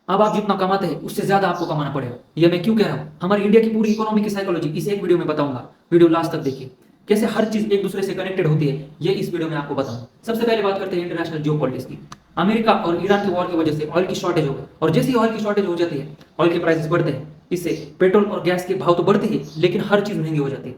अब आप जितना कमाते हैं उससे ज्यादा आपको कमाना पड़ेगा। ये मैं क्यों कह रहा हूँ, हमारी इंडिया की पूरी इकोनॉमी की साइकोलॉजी इस एक वीडियो में बताऊंगा। वीडियो लास्ट तक देखिए, कैसे हर चीज एक दूसरे से कनेक्टेड होती है, ये इस वीडियो में आपको बताऊंगा। सबसे पहले बात करते हैं इंटरनेशनल जियोपॉलिटिक्स की। अमेरिका और ईरान की वॉर की वजह से ऑयल की शॉर्टेज हो गई, और जैसे ही ऑयल की शॉर्टेज हो जाती है, ऑयल के प्राइसेस बढ़ते हैं। इससे पेट्रोल और गैस के भाव तो बढ़ते ही, लेकिन हर चीज महंगी हो जाती है,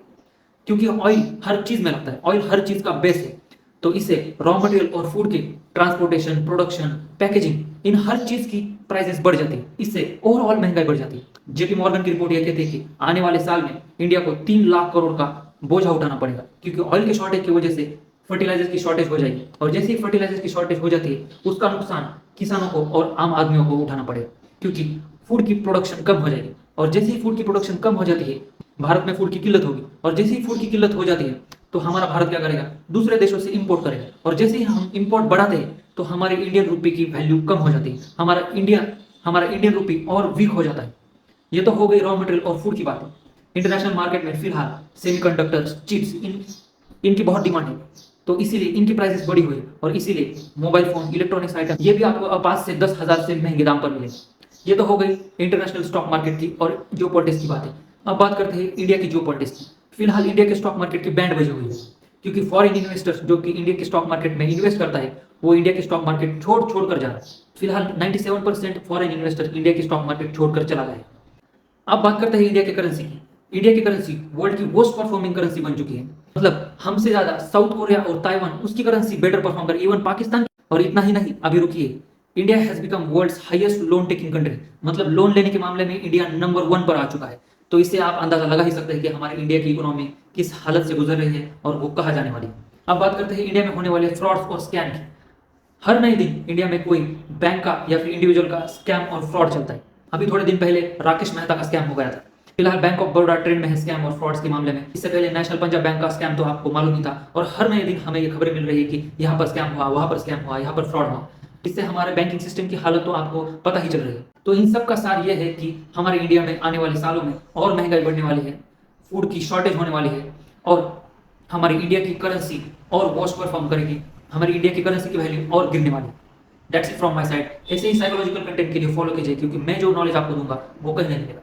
क्योंकि ऑयल हर चीज में लगता है, ऑयल हर चीज का बेस है। तो इससे रॉ मटेरियल और फूड की ट्रांसपोर्टेशन, प्रोडक्शन, पैकेजिंग, इन हर चीज की प्राइसेस बढ़ जाती है। इससे ओवरऑल महंगाई बढ़ जाती है। जेपी मॉर्गन की रिपोर्ट यह कहती है कि आने वाले साल में इंडिया को 3 लाख करोड़ का बोझा उठाना पड़ेगा, क्योंकि ऑयल की शॉर्टेज की वजह से फर्टिलाइजर की शॉर्टेज हो जाएगी, और जैसे ही फर्टिलाइजर की शॉर्टेज हो जाती है उसका नुकसान किसानों को और आम आदमियों को उठाना पड़ेगा, क्योंकि फूड की प्रोडक्शन कम हो जाएगी। और जैसे ही फूड की प्रोडक्शन कम हो जाती है, भारत में फूड की किल्लत होगी, और जैसे ही फूड की किल्लत हो जाती है तो हमारा भारत क्या करेगा, दूसरे देशों से इंपोर्ट करेगा, और जैसे ही हम इंपोर्ट बढ़ाते हैं तो हमारे इंडियन रुपए की वैल्यू कम हो जाती है, हमारा इंडियन रुपी और वीक हो जाता है। ये तो हो गई रॉ मटेरियल और फूड की बात। इंटरनेशनल मार्केट में फिलहाल सेमीकंडक्टर्स, चिप्स, इनकी बहुत डिमांड है, तो इसीलिए इनकी प्राइसेस बढ़ी हुई है, और इसीलिए मोबाइल फोन, इलेक्ट्रॉनिक्स आइटम ये भी आपको अब 5 से 10 हज़ार से महंगे दाम पर मिले। ये तो हो गई इंटरनेशनल स्टॉक मार्केट की और जियो पॉलिटिक्स की बातें। अब बात करते हैं इंडिया की जियो पॉलिटिक्स की। फिलहाल इंडिया के स्टॉक मार्केट की बैंड बजी हुई है, क्योंकि फॉरेन इन्वेस्टर्स जो कि इंडिया के स्टॉक मार्केट में इन्वेस्ट करता है, वो इंडिया के स्टॉक मार्केट छोड़ कर जा रहा है। फिलहाल 97% फॉरेन इन्वेस्टर इंडिया के स्टॉक मार्केट छोड़कर चला गया है। अब बात करते हैं इंडिया की करेंसी की। इंडिया की करेंसी वर्ल्ड की वर्स्ट परफॉर्मिंग करेंसी बन चुकी है, मतलब हमसे ज्यादा साउथ कोरिया और ताइवान, उसकी करेंसी बेटर परफॉर्म कर, इवन पाकिस्तान। और इतना ही नहीं, अभी रुकिए, India has become world's highest loan taking country, मतलब लोन लेने के मामले में इंडिया नंबर 1 पर आ चुका है। तो इससे आप अंदाजा लगा ही सकते हैं कि हमारे इंडिया की इकोनॉमी किस हालत से गुजर रही है और वो कहाँ जाने वाली है। अब बात करते हैं इंडिया में होने वाले फ्रॉड्स और स्कैम की। हर नए दिन इंडिया में कोई बैंक का या फिर इंडिविजुअल का स्कैम और फ्रॉड चलता है। अभी थोड़े दिन पहले राकेश मेहता का स्कैम हो गया था। फिलहाल बैंक ऑफ बड़ौदा ट्रेंड में है स्कैम और फ्रॉड्स के मामले में। इससे पहले नेशनल पंजाब बैंक का स्कैम तो आपको मालूम ही था, और हर नए दिन हमें ये खबरें मिल रही है कि यहाँ पर स्कैम हुआ, वहां पर स्कैम हुआ, यहाँ पर फ्रॉड हुआ। इससे हमारे बैंकिंग सिस्टम की हालत तो आपको पता ही चल रही है। तो इन सब का सार यह है कि हमारे इंडिया में आने वाले सालों में और महंगाई बढ़ने वाली है, फूड की शॉर्टेज होने वाली है, और हमारी इंडिया की करेंसी और वर्स्ट परफॉर्म करेगी, हमारी इंडिया की करेंसी की वैल्यू और गिरने वाली है। That's it from my side. ऐसे ही साइकोलॉजिकल कंटेंट के लिए फॉलो कीजिए, क्योंकि मैं जो नॉलेज आपको दूंगा वो कहीं नहीं मिलेगा।